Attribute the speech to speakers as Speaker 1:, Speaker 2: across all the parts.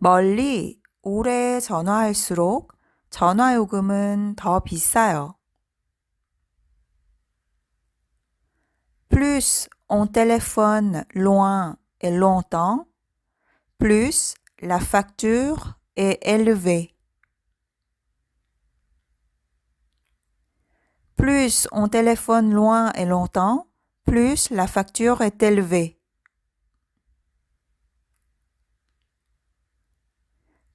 Speaker 1: 멀리 오래 전화할수록 전화요금은 더 비싸요. Plus on téléphone loin et longtemps, plus la facture est élevée. Plus on téléphone loin et longtemps, plus la facture est élevée.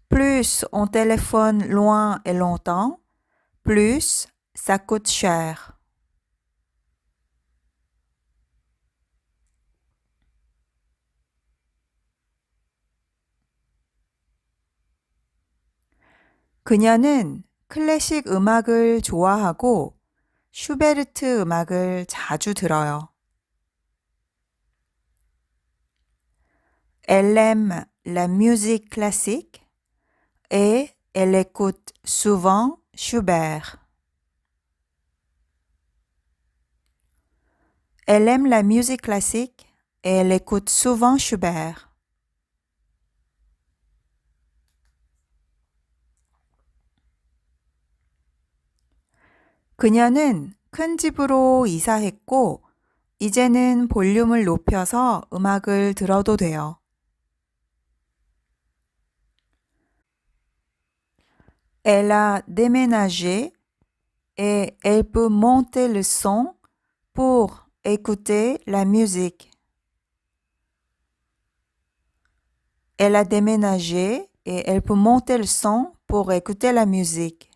Speaker 1: Plus on téléphone loin et longtemps, plus ça coûte cher. 그녀는 클래식 음악을 좋아하고 슈베르트 음악을 자주 들어요. Elle aime la musique classique et elle écoute souvent Schubert. Elle aime la musique classique et elle écoute souvent Schubert. 그녀는 큰 집으로 이사했고 이제는 볼륨을 높여서 음악을 들어도 돼요. Elle a déménagé et elle peut monter le son pour écouter la musique. Elle a déménagé et elle peut monter le son pour écouter la musique.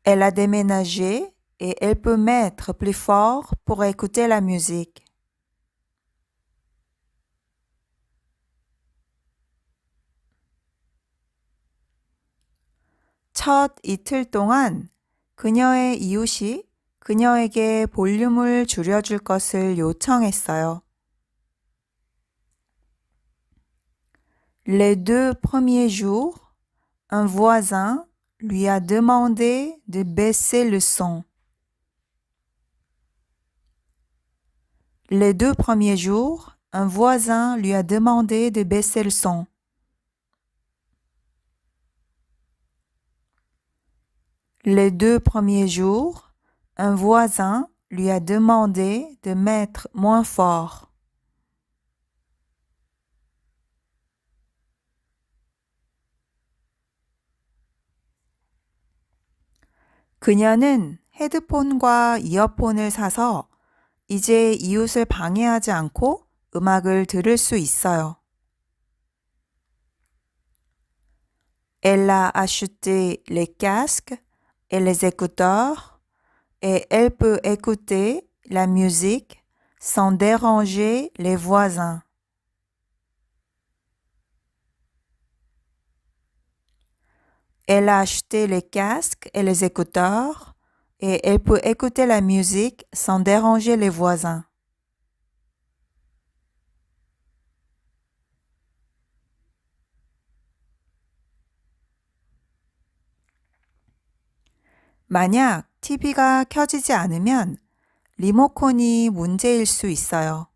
Speaker 1: Elle a déménagé et elle peut mettre plus fort pour écouter la musique. 첫 이틀 동안 그녀의 이웃이 그녀에게 볼륨을 줄여줄 것을 요청했어요. Les 2 premiers jours, un voisin lui a demandé de baisser le son. Les 2 premiers jours, un voisin lui a demandé de baisser le son. Les 2 premiers jours, un voisin lui a demandé de mettre moins fort. 그녀는 헤드폰과 이어폰을 사서 이제 이웃을 방해하지 않고 음악을 들을 수 있어요. Elle a acheté les casques et les écouteurs et elle peut écouter la musique sans déranger les voisins. Elle a acheté les casques et les écouteurs et elle peut écouter la musique sans déranger les voisins. 만약 TV가 켜지지 않으면 리모컨이 문제일 수 있어요.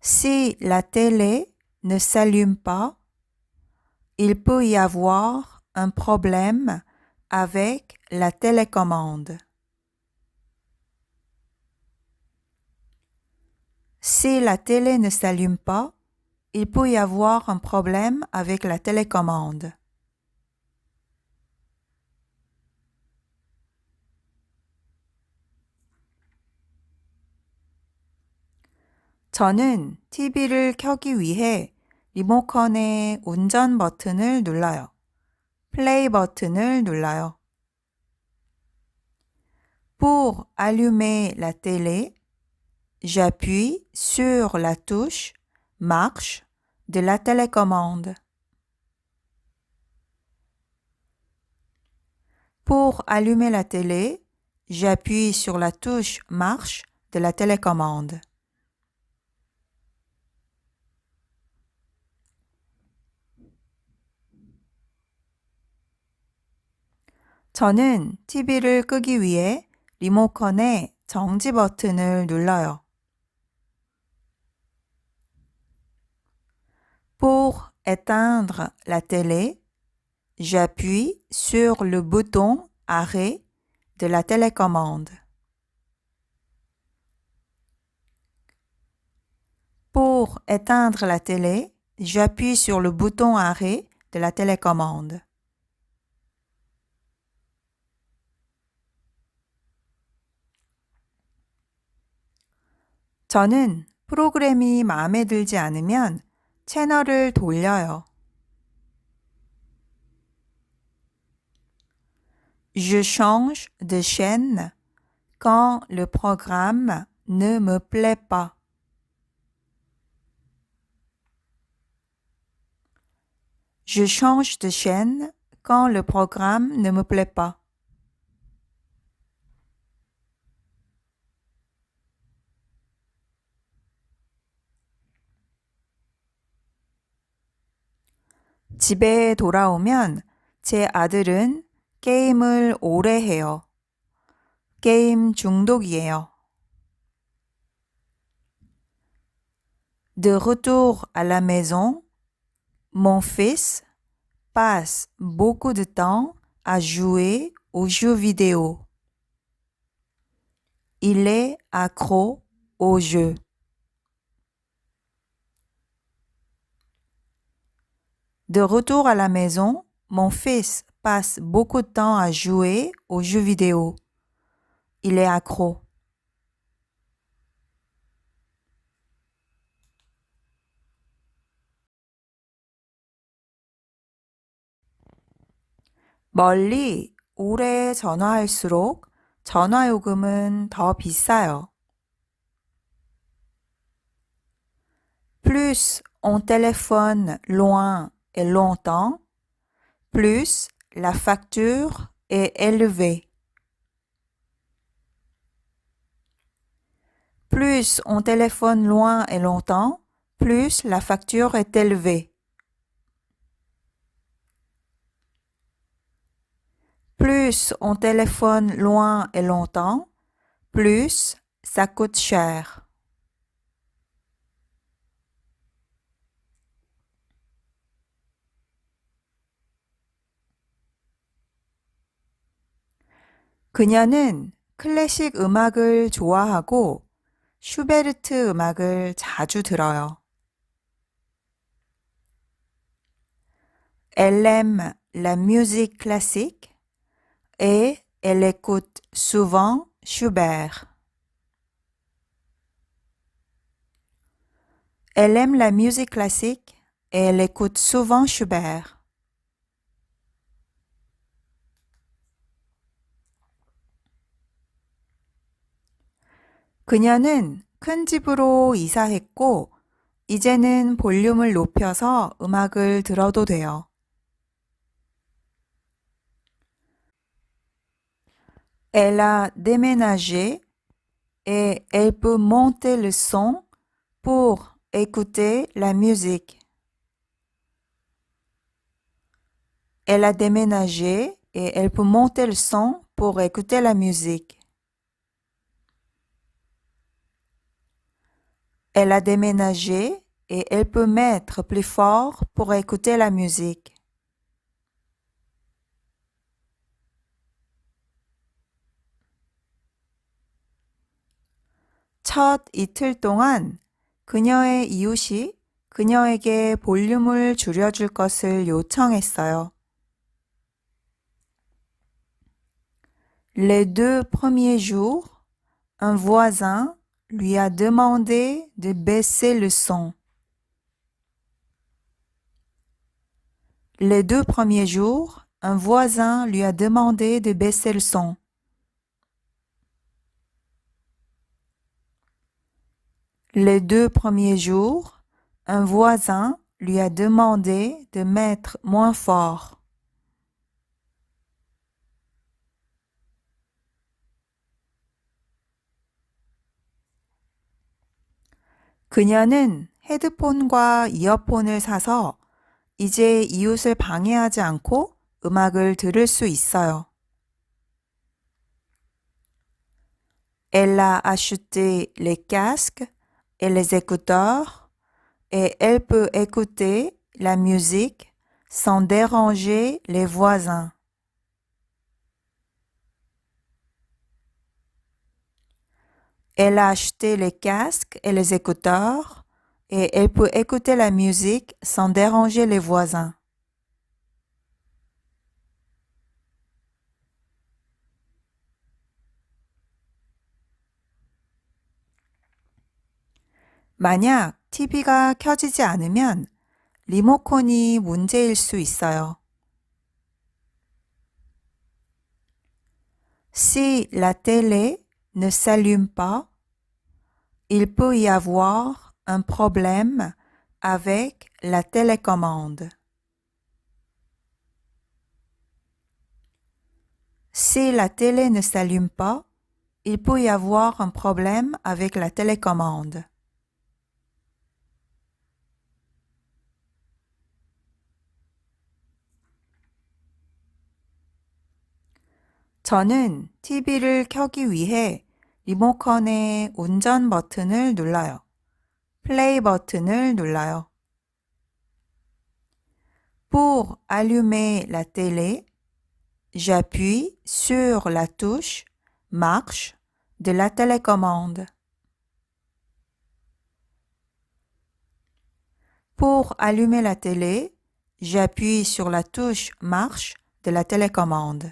Speaker 1: Si la télé ne s'allume pas, il peut y avoir un problème avec la télécommande. Si la télé ne s'allume pas, il peut y avoir un problème avec la télécommande. 저는 TV를 켜기 위해 리모컨의 운전 버튼을 눌러요. 플레이 버튼을 눌러요. Pour allumer la télé, j'appuie sur la touche marche de la télécommande. Pour allumer la télé, j'appuie sur la touche marche de la télécommande. 저는 TV를 끄기 위해 리모컨의 정지 버튼을 눌러요. Pour éteindre la télé, j'appuie sur le bouton arrêt de la télécommande. Pour éteindre la télé, j'appuie sur le bouton arrêt de la télécommande. 저는 프로그램이 마음에 들지 않으면 채널을 돌려요. Je change de chaîne quand le programme ne me plaît pas. Je change de chaîne quand le programme ne me plaît pas. 집에 돌아오면 제 아들은 게임을 오래 해요. 게임 중독이에요. De retour à la maison, mon fils passe beaucoup de temps à jouer aux jeux vidéo. Il est accro aux jeux. De retour à la maison, mon fils passe beaucoup de temps à jouer aux jeux vidéo. Il est accro. 멀리 오래 전화할수록 전화요금은 더 비싸요. Plus on téléphone loin et longtemps, plus la facture est élevée. Plus on téléphone loin et longtemps, plus la facture est élevée. Plus on téléphone loin et longtemps, plus ça coûte cher. 그녀는 클래식 음악을 좋아하고 슈베르트 음악을 자주 들어요. Elle aime la musique classique et elle écoute souvent Schubert. Elle aime la musique classique et elle écoute souvent Schubert. 그녀는 큰 집으로 이사했고 이제는 볼륨을 높여서 음악을 들어도 돼요. Elle a déménagé et elle peut monter le son pour écouter la musique. Elle a déménagé et elle peut monter le son pour écouter la musique. Elle a déménagé et elle peut mettre plus fort pour écouter la musique. 첫 이틀 동안 그녀의 이웃이 그녀에게 볼륨을 줄여줄 것을 요청했어요. Les 2 premiers jours, un voisin lui a demandé de baisser le son. Les 2 premiers jours, un voisin lui a demandé de baisser le son. Les 2 premiers jours, un voisin lui a demandé de mettre moins fort. 그녀는 헤드폰과 이어폰을 사서 이제 이웃을 방해하지 않고 음악을 들을 수 있어요. Elle a acheté les casques et les écouteurs et elle peut écouter la musique sans déranger les voisins. Elle a acheté les casques et les écouteurs et elle peut écouter la musique sans déranger les voisins. 만약 TV가 켜지지 않으면 리모컨이 문제일 수 있어요. Si la télé ne s'allume pas, il peut y avoir un problème avec la télécommande. Si la télé ne s'allume pas, il peut y avoir un problème avec la télécommande. 저는 TV를 켜기 위해 리모컨의 운전 버튼을 눌러요. 플레이 버튼을 눌러요. Pour allumer la télé, j'appuie sur la touche marche de la télécommande. Pour allumer la télé, j'appuie sur la touche marche de la télécommande.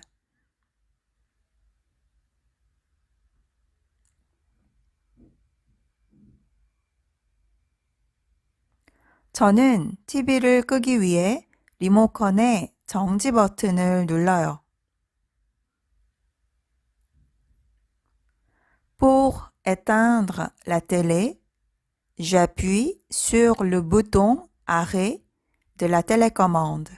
Speaker 1: 저는 TV를 끄기 위해 리모컨의 정지 버튼을 눌러요. Pour éteindre la télé, j'appuie sur le bouton arrêt de la télécommande.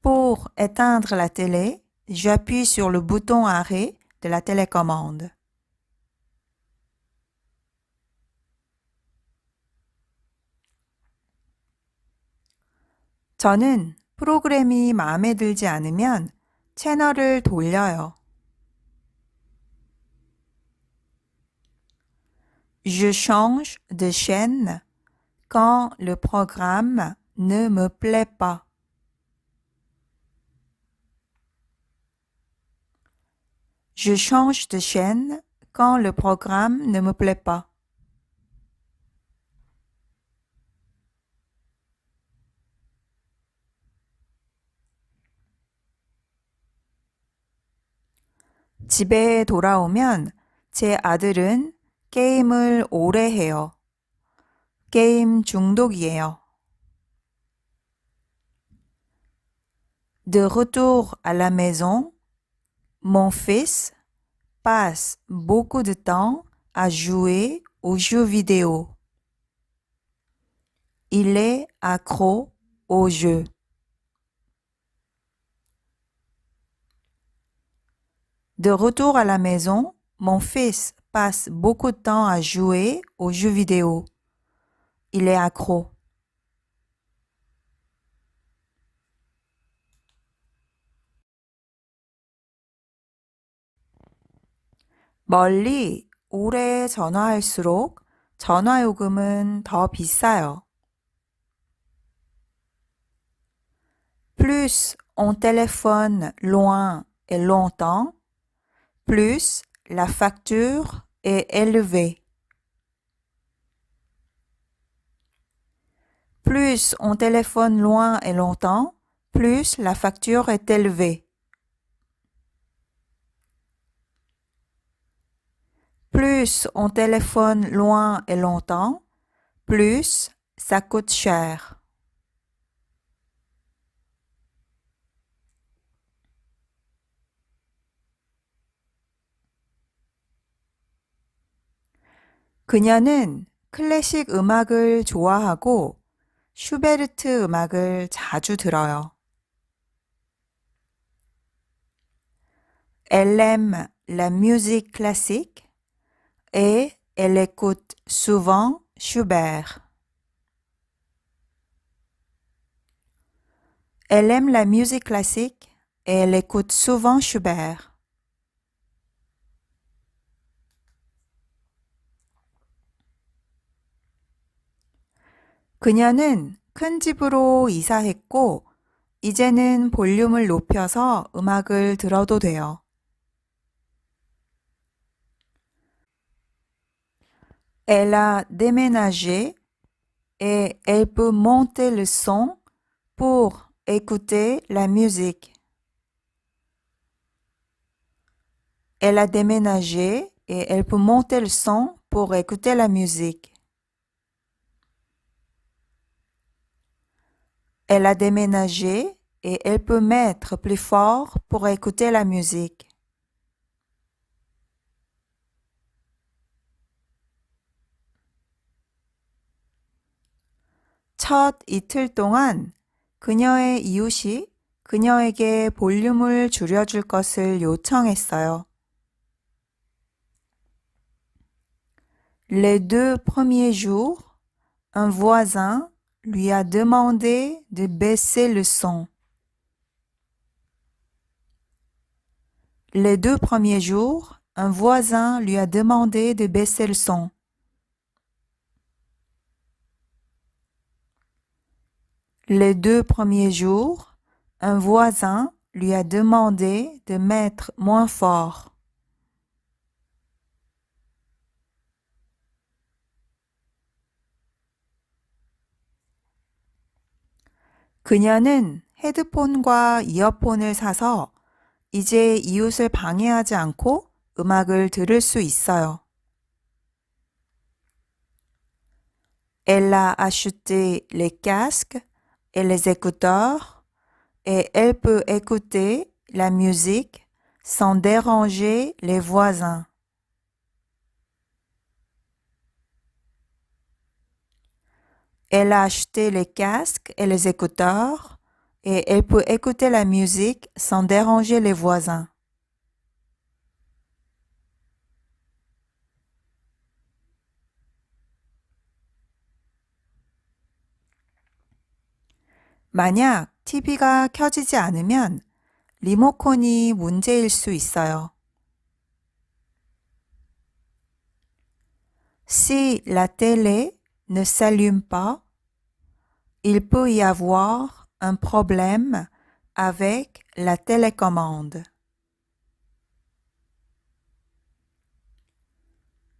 Speaker 1: Pour éteindre la télé, j'appuie sur le bouton arrêt de la télécommande. 저는 프로그램이 마음에 들지 않으면 채널을 돌려요. Je change de chaîne quand le programme ne me plaît pas. Je change de chaîne quand le programme ne me plaît pas. 집에 돌아오면 제 아들은 게임을 오래 해요. 게임 중독이에요. De retour à la maison, mon fils passe beaucoup de temps à jouer aux jeux vidéo. Il est accro aux jeux. De retour à la maison, mon fils passe beaucoup de temps à jouer aux jeux vidéo. Il est accro. 멀리 오래 전화할수록 전화요금은 더 비싸요. Plus on téléphone loin et longtemps, plus la facture est élevée. Plus on téléphone loin et longtemps, plus la facture est élevée. Plus on téléphone loin et longtemps, plus ça coûte cher. 그녀는 클래식 음악을 좋아하고 슈베르트 음악을 자주 들어요. Elle aime la musique classique et elle écoute souvent Schubert. Elle aime la musique classique et elle écoute souvent Schubert. 그녀는 큰 집으로 이사했고, 이제는 볼륨을 높여서 음악을 들어도 돼요. Elle a déménagé et elle peut monter le son pour écouter la musique. Elle a déménagé et elle peut monter le son pour écouter la musique. Elle a déménagé et elle peut mettre plus fort pour écouter la musique. 첫 이틀 동안 그녀의 이웃이 그녀에게 볼륨을 줄여줄 것을 요청했어요. Les 2 premiers jours, un voisin lui a demandé de baisser le son. Les 2 premiers jours, un voisin lui a demandé de baisser le son. Les 2 premiers jours, un voisin lui a demandé de mettre moins fort. 그녀는 헤드폰과 이어폰을 사서 이제 이웃을 방해하지 않고 음악을 들을 수 있어요. Elle a acheté les casques et les écouteurs et elle peut écouter la musique sans déranger les voisins. Elle a acheté les casques et les écouteurs et elle peut écouter la musique sans déranger les voisins. 만약 TV가 켜지지 않으면 리모컨이 문제일 수 있어요. Si la télé ne s'allume pas, il peut y avoir un problème avec la télécommande.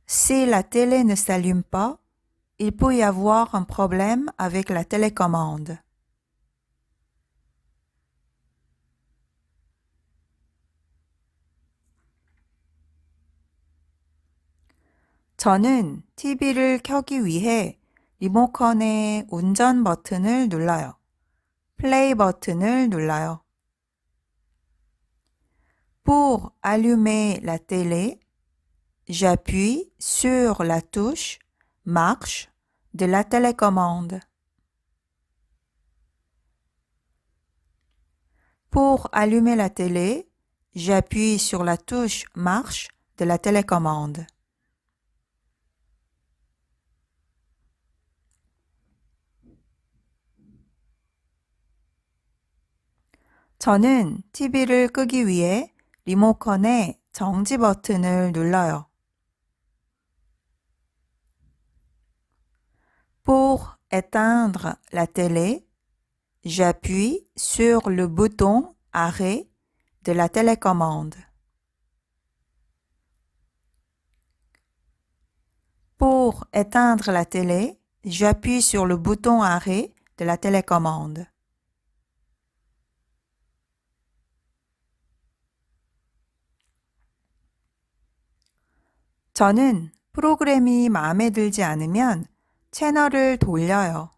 Speaker 1: Si la télé ne s'allume pas, il peut y avoir un problème avec la télécommande. 저는 TV를 켜기 위해 리모컨의 운전 버튼을 눌러요. 플레이 버튼을 눌러요. Pour allumer la télé, j'appuie sur la touche marche de la télécommande. Pour allumer la télé, j'appuie sur la touche marche de la télécommande. 저는 TV를 끄기 위해 리모컨의 정지 버튼을 눌러요. Pour éteindre la télé, j'appuie sur le bouton arrêt de la télécommande. Pour éteindre la télé, j'appuie sur le bouton arrêt de la télécommande. 저는 프로그램이 마음에 들지 않으면 채널을 돌려요.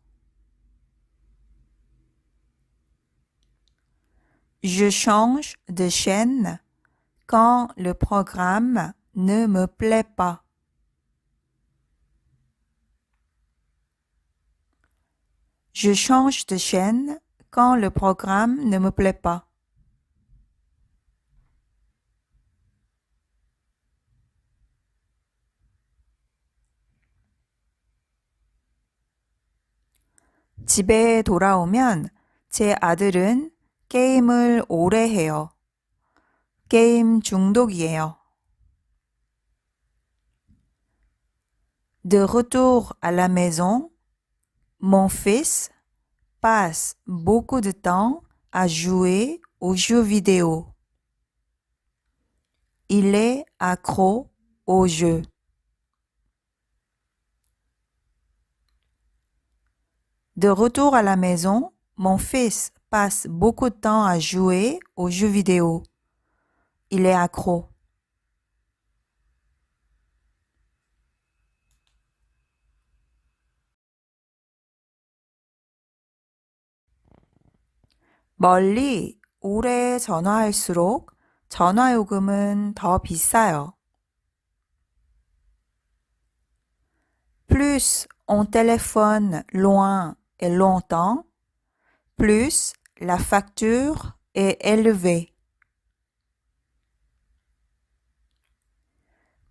Speaker 1: Je change de chaîne quand le programme ne me plaît pas. Je change de chaîne quand le programme ne me plaît pas. 집에 돌아오면 제 아들은 게임을 오래 해요. 게임 중독이에요. De retour à la maison, mon fils passe beaucoup de temps à jouer aux jeux vidéo. Il est accro aux jeux. De retour à la maison, mon fils passe beaucoup de temps à jouer aux jeux vidéo. Il est accro. 멀리 오래 전화할수록 전화요금은 더 비싸요. Plus on téléphone loin et longtemps, plus la facture est élevée.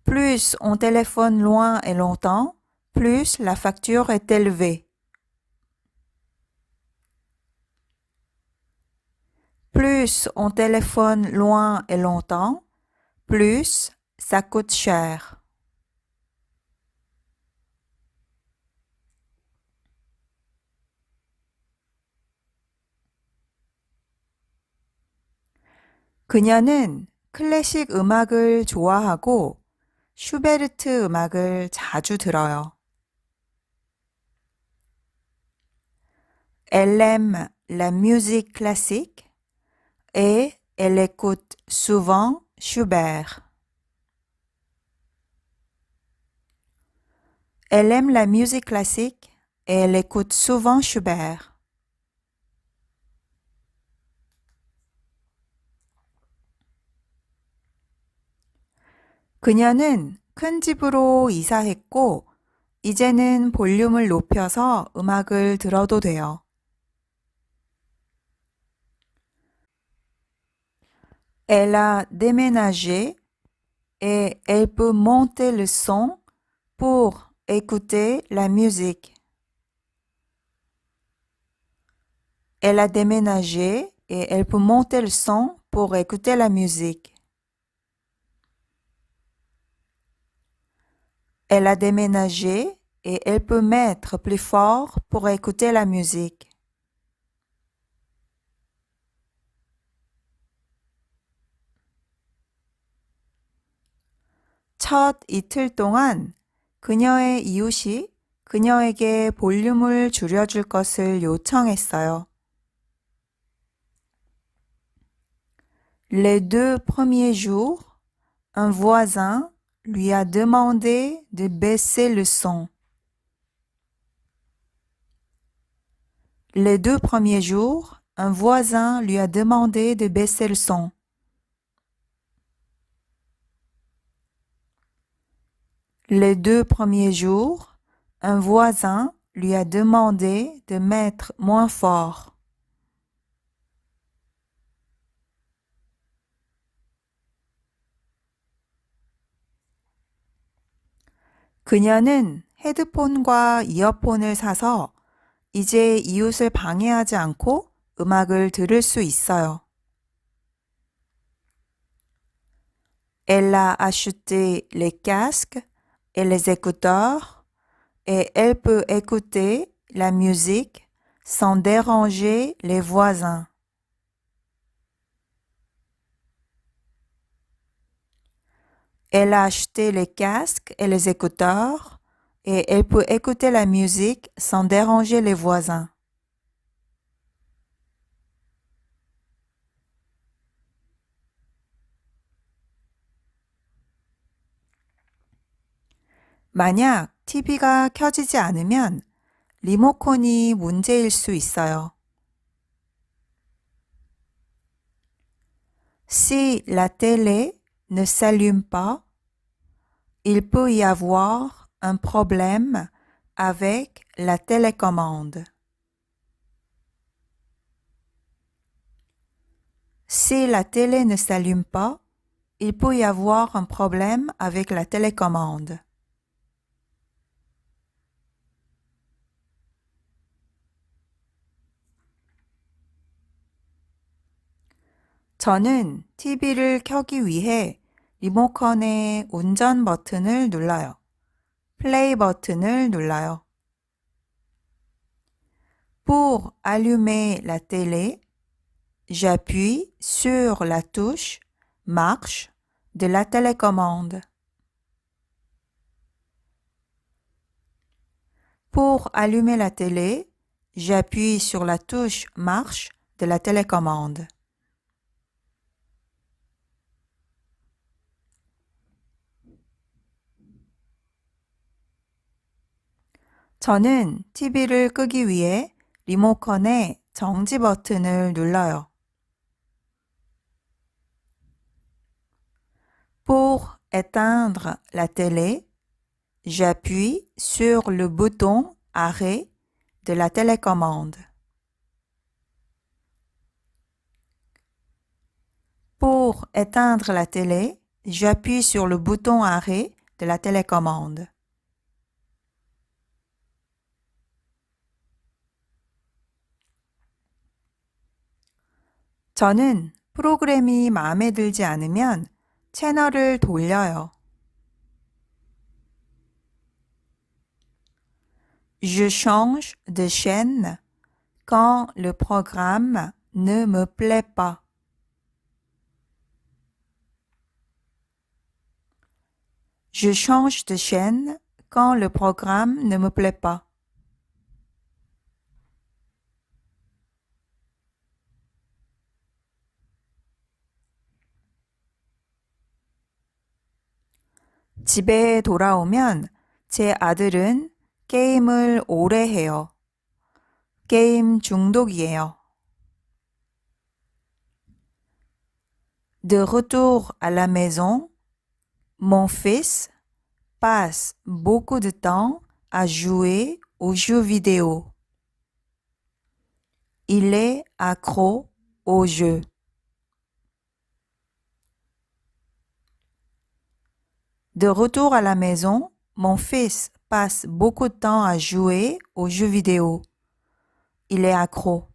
Speaker 1: Plus on téléphone loin et longtemps, plus la facture est élevée. Plus on téléphone loin et longtemps, plus ça coûte cher. 그녀는 클래식 음악을 좋아하고 슈베르트 음악을 자주 들어요. Elle aime la musique classique et elle écoute souvent Schubert. Elle aime la musique classique et elle écoute souvent Schubert. 그녀는 큰 집으로 이사했고 이제는 볼륨을 높여서 음악을 들어도 돼요. Elle a déménagé et elle peut monter le son pour écouter la musique. Elle a déménagé et elle peut monter le son pour écouter la musique. Elle a déménagé et elle peut mettre plus fort pour écouter la musique. 첫 이틀 동안 그녀의 이웃이 그녀에게 볼륨을 줄여줄 것을 요청했어요. Les 2 premiers jours, un voisin lui a demandé de baisser le son. Les 2 premiers jours, un voisin lui a demandé de baisser le son. Les 2 premiers jours, un voisin lui a demandé de mettre moins fort. 그녀는 헤드폰과 이어폰을 사서 이제 이웃을 방해하지 않고 음악을 들을 수 있어요. Elle a acheté les casques et les écouteurs et elle peut écouter la musique sans déranger les voisins. Elle a acheté les casques et les écouteurs et elle peut écouter la musique sans déranger les voisins. 만약 TV가 켜지지 않으면 리모컨이 문제일 수 있어요. Si la télé ne s'allume pas, il peut y avoir un problème avec la télécommande. Si la télé ne s'allume pas, il peut y avoir un problème avec la télécommande. 저는 TV를 켜기 위해 리모컨의 운전 버튼을 눌러요. 플레이 버튼을 눌러요. Pour allumer la télé, j'appuie sur la touche marche de la télécommande. Pour allumer la télé, j'appuie sur la touche marche de la télécommande. 저는 TV를 끄기 위해 리모컨의 정지 버튼을 눌러요. Pour éteindre la télé, j'appuie sur le bouton arrêt de la télécommande. Pour éteindre la télé, j'appuie sur le bouton arrêt de la télécommande. 저는 프로그램이 마음에 들지 않으면 채널을 돌려요. Je change de chaîne quand le programme ne me plaît pas. Je change de chaîne quand le programme ne me plaît pas. 집에 돌아오면 제 아들은 게임을 오래 해요. 게임 중독이에요. De retour à la maison, mon fils passe beaucoup de temps à jouer aux jeux vidéo. Il est accro aux jeux. De retour à la maison, mon fils passe beaucoup de temps à jouer aux jeux vidéo. Il est accro.